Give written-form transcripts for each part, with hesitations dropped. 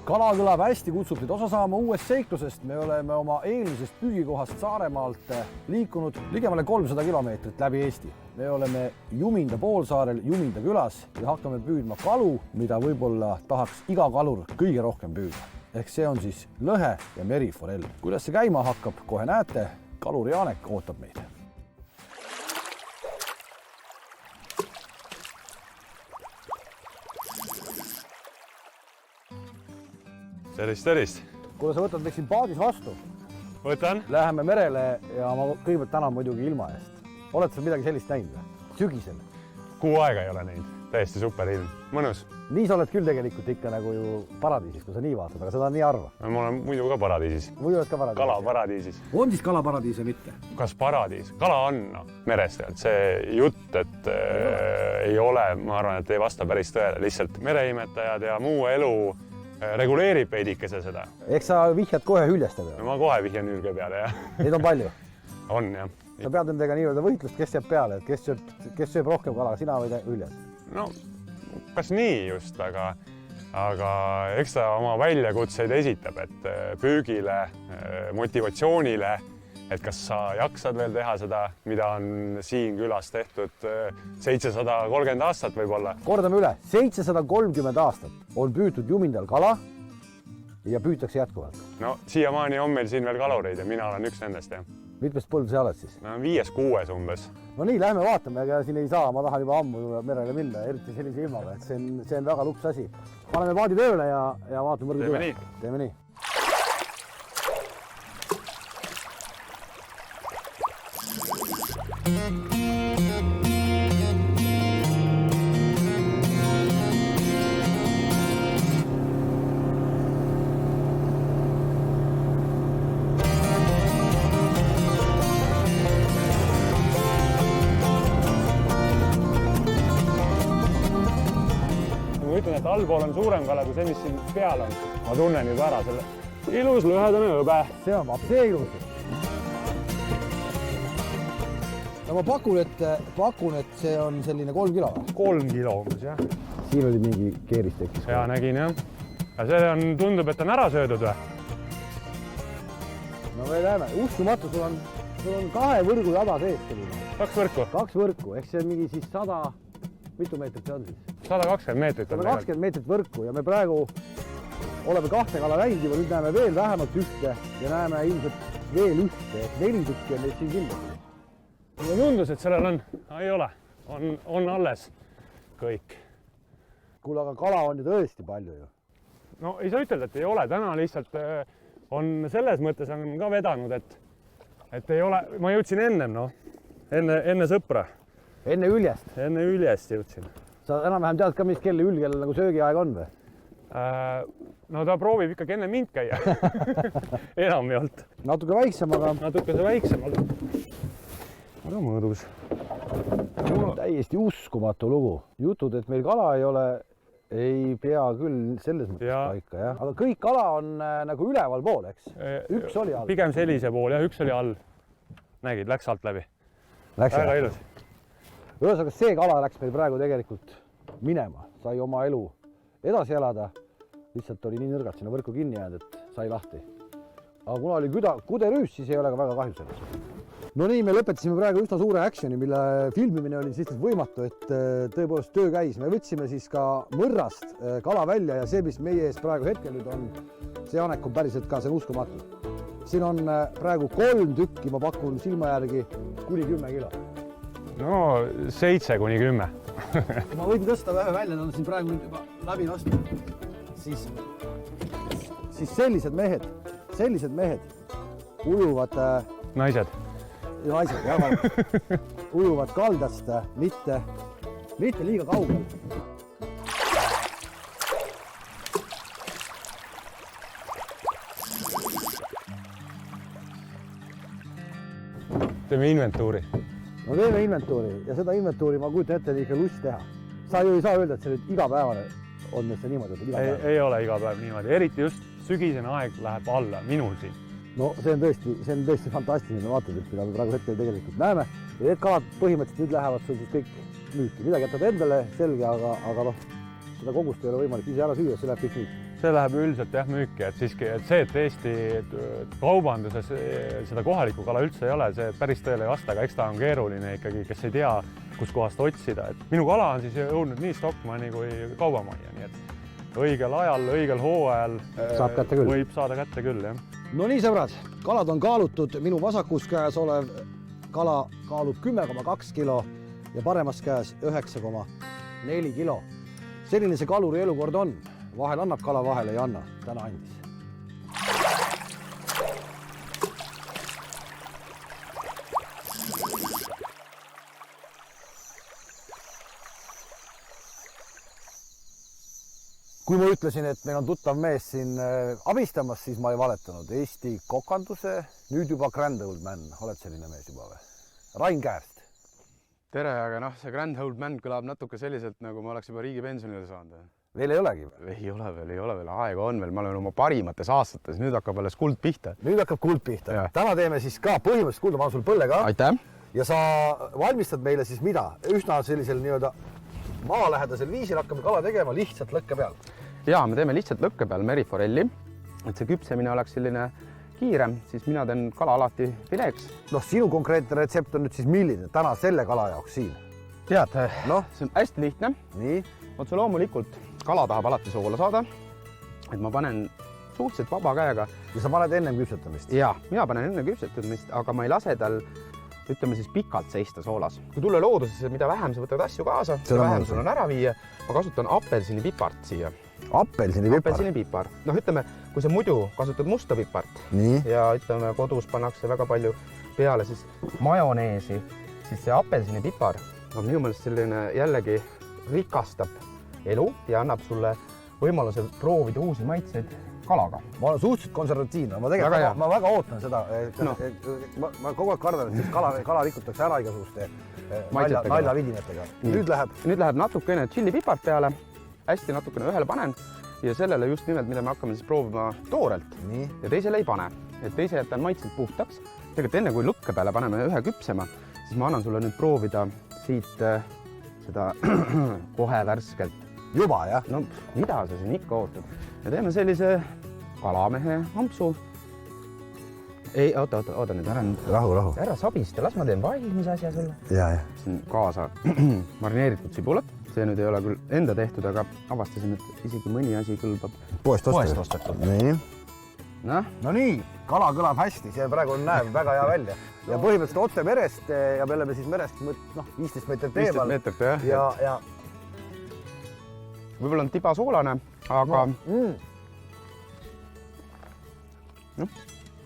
Kala kõlab hästi, kutsub teid osa saama uuest seiklusest. Me oleme oma eelmisest püügikohast Saaremaalt liikunud ligemale 300 kilomeetrit läbi Eesti. Me oleme Juminda poolsaarel Juminda külas ja hakkame püüdma kalu, mida võib-olla tahaks iga kalur kõige rohkem püüda. Ehk see on siis lõhe ja meriforell. Kuidas see käima hakkab, kohe näete. Kalur Janek ootab meid. Tervist. Kuule, sa võtad siin paadis vastu. Võtan. Läheme merele ja ma kõigepealt tänan muidugi ilma eest. Oled sa midagi sellist näinud? Sügisel? Kuu aega ei ole näinud. Täiesti super ilm. Mõnus. Nii sa oled küll tegelikult ikka nagu ju paradiisis, kui sa nii vaatad, aga seda on nii harva. Ma olen muidu ka paradiisis. Muidu oled ka paradiisis. Kala paradiisis. On siis kala paradiis või mitte? Kas paradiis? Kala on merest. See jutt, et ei ole, ma arvan, et ei vasta päris tõele. Lihtsalt mereimetajad ja muu elu reguleerib veidikese seda. Eks sa vihjad kohe hüljeste peale? No ma kohe vihjan hülge peale, jah. Neid on palju? On, jah. Sa pead nendega nii-öelda võitlust, kes jääb peale, et kes sööb rohkem kala, sina või hüljes? No, kas nii just, aga eks ta oma väljakutseid esitab, et püügile, motivatsioonile, et kas sa jaksad veel teha seda, mida on siin külas tehtud 730 aastat võib-olla. Kordame üle, 730 aastat on püütud Jumindal kala ja püütakse jätkuvalt. No siiamaani on meil siin veel kalureid ja mina olen üks nendest, jah. Mitmest põld sa oled siis? No 5-6 umbes. No nii, lähme vaatame, aga siin ei saa, ma tahan juba ammu merele minna, eriti sellise ilmaga, et see on väga luks asi. Paneme paadi tööle ja vaatame võrgu tule. Teeme nii. Ma ütlen, et allpool on suurem kala kui see, mis siin peal on. Ma tunnen juba ära selle ilus lõhedane hõbe. See on see ilus. No ma pakun, et see on selline 3 kilo. 3 kilo umbes, jah. Siin oli mingi keeris tekkis. Ja nägin, jah. Ja see tundub, et on ära söödud või? No me näeme. Uskumatu, sul on 2 võrgu jada sees. 2 võrku? 2 võrku, ehk see on mingi siis 100, mitu meetrit see on siis? 120 meetrit on 120 meetrit võrku ja me praegu oleme 2 kala näinud juba, nüüd näeme veel vähemalt ühte ja näeme ilmselt veel ühte, et 4 tükki on neid siin kindlasti. Mulle tundus, et sellel ei ole, on alles kõik. Kuule, aga kala on ju tõesti palju ju. No ei saa ütelda, et ei ole, täna lihtsalt on selles mõttes on ka vedanud, et ei ole, ma jõudsin enne sõpra. Enne üljest? Enne üljest jõudsin. Sa enam-vähem tead ka, mis kelle ülgel nagu söögiaeg on või? No ta proovib ikkagi enne mind käia. Enam ei olnud. Natuke väiksem, aga... Natuke see väiksem, aga mõõdus. Täiesti uskumatu lugu. Jutud, et meil kala ei ole, ei pea küll selles mõttes paika, jah. Aga kõik kala on nagu üleval pool, eks? Üks oli all. Pigem sellise pool, jah, üks oli all. Nägid, läks alt läbi. Väga ilus. Ühesõnaga, see kala läks meil praegu tegelikult minema. Sai oma elu edasi elada. Lihtsalt oli nii nõrgalt sinna võrku kinni jäänud, et sai lahti. Aga kuna oli kuderüüs, siis ei ole ka väga kahju sellest. No nii, me lõpetasime praegu üsna suure actioni, mille filmimine oli siis võimatu, et tõepoolest töö käis. Me võtsime siis ka mõrrast kala välja ja see, mis meie ees praegu hetkel nüüd on, see Janek on päriselt ka, see on uskumatu. Siin on praegu 3 tükki, ma pakun silma järgi kuni 10 kilo. No 7-10. Ma võin tõsta vähe välja, nad on siin praegu nüüd juba läbi vastu. Siis sellised mehed ujuvad... Naised, jah. Ujuvad kaldast, mitte liiga kaugel. Teeme inventuuri. No teeme inventuuri ja seda inventuuri ma kujutan ette ikka lust teha. Sa ju ei saa öelda, et see nüüd igapäevane on see niimoodi. Ei ole iga päev niimoodi, eriti just sügisene aeg läheb alla minul siin. No see on tõesti fantastiline vaatad, mida me praegu hetkel tegelikult näeme. Ja need kalad põhimõtteliselt nüüd lähevad sul siis kõik müüki. Midagi jätad endale selge, aga seda kogust ei ole võimalik ise ära süüa, see läheb kõik müüki. see läheb üldiselt jah müüki, et siiski, et see, et Eesti kaubanduses seda kohalikku kala üldse ei ole, see päris tõele ei vasta, aga eks ta on keeruline ikkagi, kes ei tea, kuskohast otsida, et minu kala on siis jõudnud nii Stockmanni kui kaubamajja, nii et õigel ajal, õigel hooajal saab kätte küll. Võib saada kätte küll, jah. No nii, sõbrad, kalad on kaalutud, minu vasakus käes olev kala kaalub 10,2 kilo ja paremas käes 9,4 kilo. Selline see kaluri elukord on. Vahel annab kala, vahel ei anna. Täna andis. Kui ma ütlesin, et meil on tuttav mees siin abistamas, siis ma ei valetanud. Eesti kokanduse, nüüd juba Grand Old Man. Oled selline mees juba või? Rain Käärst. Tere, aga noh, see Grand Old Man kõlab natuke selliselt, nagu ma oleks juba riigi pensionile saanud. Veel ei olegi? Ei ole veel, aega on veel, ma olen oma parimates aastates, nüüd hakkab alles kuld pihta. Nüüd hakkab kuld pihta. Täna teeme siis ka põhimõtteliselt kulda, ma olen sul põlle ka. Aitäh! Ja sa valmistad meile siis mida? Üsna sellisel nii-öelda maalähedasel viisil hakkame kala tegema lihtsalt lõkke peal. Jaa, me teeme lihtsalt lõkke peal meriforelli, et see küpsemine oleks selline kiirem, siis mina teen kala alati fileeks. Noh, sinu konkreetne retsept on nüüd siis milline täna selle kala jaoks siin? Tead, see on hästi lihtne. Nii. Otse loomulikult kala tahab alati soola saada, et ma panen suhteliselt vaba käega. Ja sa paned ennem küpsetamist? Jaa, mina panen enne küpsetamist, aga ma ei lase tal, ütleme siis pikalt seista soolas. Kui tulla loodusesse, mida vähem sa võtad asju kaasa, seda vähem sul on ära viia, ma kasutan apelsinipipart siia. Apelsinipipar. Noh, ütleme, kui sa muidu kasutad musta pipart ja ütleme, kodus pannakse väga palju peale siis majoneesi, siis see apelsinipipar on minu meelest selline jällegi rikastab elu ja annab sulle võimaluse proovida uusi maitseid kalaga. Ma olen suhteliselt konservatiivne, ma väga ootan seda. Ma kogu aeg kardan, et kala rikutakse ära igasuguste naljavidinetega. Nüüd läheb natukene tšillipipart peale, hästi natukene ühele panen ja sellele just nimelt, mida me hakkame siis proovima toorelt ja teisele ei pane. Et teise jätan maitselt puhtaks. Tegelikult enne kui lõkke peale paneme ühe küpsema, siis ma annan sulle nüüd proovida siit seda kohe värskelt. Juba, jah? No mida sa siin ikka ootad? Me teeme sellise kalamehe ampsu. Ei, oota nüüd, Rahu. Ära sabista, las ma teen valmis asja sulle. Ja. Siin kaasa marineeritud sibulat. See nüüd ei ole küll enda tehtud, aga avastasin, et isegi mõni asi kõlbab poest ostetud. Nii. No nii, kala kõlab hästi, see praegu näeb väga hea välja. Ja põhimõtteliselt otse merest ja me oleme siis merest 15 meetrit eemal. 15 meetrit, jah. Ja võib-olla on tiba soolane, aga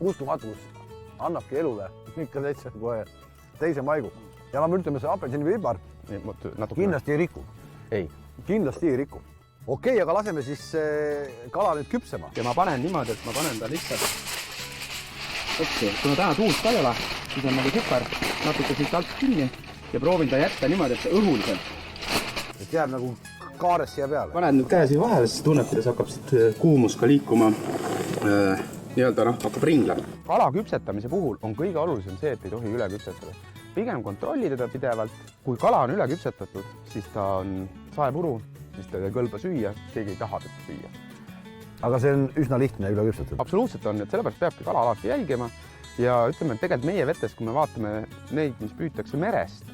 uskumatus annabki elule ikka täitsa kohe teise maigu. Ja ma ütleme, see apelsinipipar kindlasti ei riku. Ei. Kindlasti ei riku. Okei, aga laseme siis kala nüüd küpsema. Ja ma panen niimoodi, et ma panen ta lihtsalt kuna täna tuult ka ei ole, siis on nagu super natuke siit alt kinni ja proovin ta jätta niimoodi, et see õhuliselt. Et jääb nagu kaares siia peale. Panen nüüd käe siia vahele, siis tunneb, kuidas hakkab siit kuumus ka liikuma, nii-öelda hakkab ringlema. Kala küpsetamise puhul on kõige olulisem see, et ei tohi üle küpsetada. Pigem kontrolli teda pidevalt. Kui kala on üle küpsetatud, siis ta on saepuru, siis ta ei kõlba süüa, keegi ei taha teda süüa. Aga see on üsna lihtne üle küpsetatud. Absoluutselt on, et sellepärast peabki kala alati jälgima ja ütleme, et tegelikult meie vetes, kui me vaatame neid, mis püütakse merest,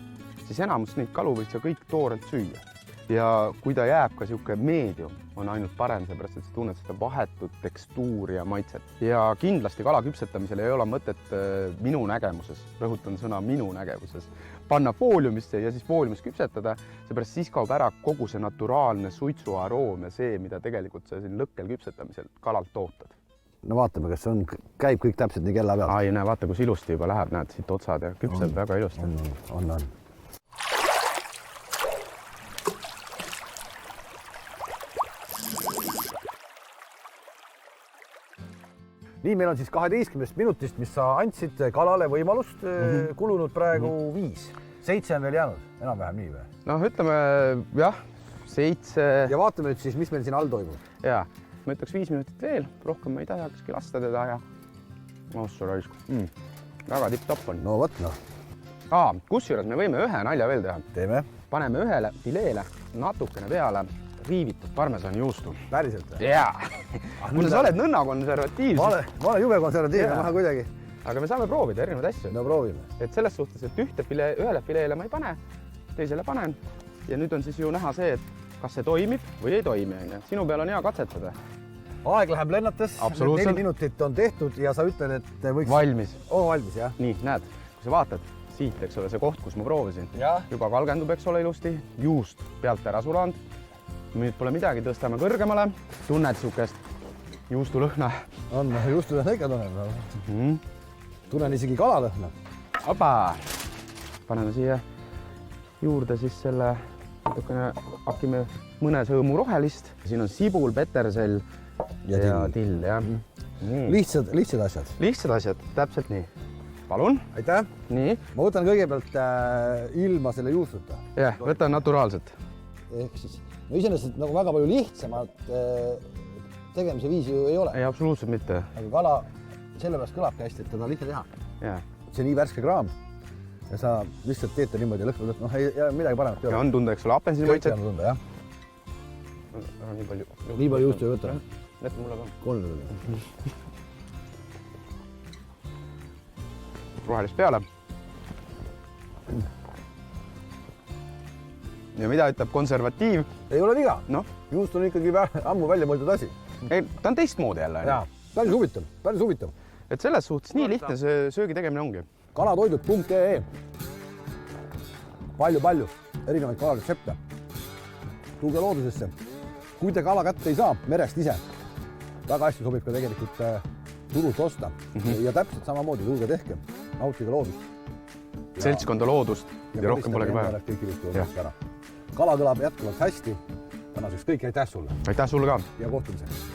siis enamus neid kalu võid sa kõik toorelt süüa. Ja kui ta jääb ka siuke meedium, on ainult parem, seepärast, et sa tunned seda vahetut tekstuuri ja maitset. Ja kindlasti kala küpsetamisel ei ole mõtet minu nägemuses, rõhutan sõna minu nägemuses, panna fooliumisse ja siis fooliumis küpsetada, seepärast siis kaob ära kogu see naturaalne suitsuaroom ja see, mida tegelikult sa siin lõkkel küpsetamisel kalalt ootad. No vaatame, kas on, käib kõik täpselt nii kella peal. Ai, näe, vaata, kus ilusti juba läheb, näed siit otsad ja küpseb väga ilusti. On. Nii, meil on siis 12 minutist, mis sa andsid kalale võimalust, kulunud praegu 5. 7 on veel jäänud, enam-vähem nii või? Noh, ütleme, jah, 7. Ja vaatame nüüd siis, mis meil siin all toimub. Jaa, ma ütleks 5 minutit veel, rohkem ma ei tahakski lasta teda ja ossu raisku. Väga tipp-topp on. No võt, noh. Kusjuures me võime ühe nalja veel teha. Teeme. Paneme ühele fileele natukene peale riivitud parmesanijuustu. päriselt või? jaa. kuule, sa oled nõnna konservatiivsed. ma olen jube konservatiivne, ma kuidagi. aga me saame proovida erinevaid asju. no proovime. et selles suhtes, et ühele fileele ma ei pane, teisele panen ja nüüd on siis ju näha see, et kas see toimib või ei toimi. Sinu peal on hea katsetada. aeg läheb lennates. 4 minutit on tehtud ja sa ütled, et võiks... Valmis. Valmis, jah. Nii, näed, kui sa vaatad siit, eks ole, see koht, kus ma proovisin. Ja. Juba kalgendub, eks ole, ilusti. Juust pealt ära sulanud. Nüüd pole midagi, tõstame kõrgemale. Tunned sihukest juustulõhna. On, juustulõhna ikka tunnen. Tunnen isegi kalalõhna. Opa! Paneme siia juurde siis selle, natukene hakime mõne sõõmu rohelist. Siin on sibul, petersell ja till, jah. Lihtsad asjad. Lihtsad asjad, täpselt nii. Palun. Aitäh. Nii. Ma võtan kõigepealt ilma selle juustuta. Jah, võta naturaalselt. Ehk siis, no iseenesest nagu väga palju lihtsamalt tegemise viisi ju ei ole. Ei, absoluutselt mitte. Aga kala sellepärast kõlabki hästi, et teda lihtne teha. Ja. See nii värske kraam ja sa lihtsalt teed ta niimoodi ja lõhkud, noh, ei midagi paremat ei ole. Ja on tunda, eks ole, apensini maitset. Kõik on tunda, jah. Nii palju juustu ei võta. Näete mulle ka. 3. Rohelist peale. Ja mida ütleb konservatiiv? Ei ole viga. No. Juust on ikkagi ammu välja mõeldud asi. Ei, ta on teistmoodi jälle. Jaa, päris huvitav, päris huvitav. Et selles suhtes nii lihtne see söögi tegemine ongi. Kalatoidud.ee Palju erinevaid kalaretsepte. Tulge loodusesse. Kui te kala kätte ei saa, merest ise. Väga hästi sobib ka tegelikult turult osta. Ja täpselt samamoodi, tulge tehke. Nautige loodust. Seltskonda loodust ja rohkem polegi vaja. Kala kõlab jätkuvalt hästi. Tänaseks kõik, aitäh sulle. Aitäh sulle ka. Ja kohtumiseks.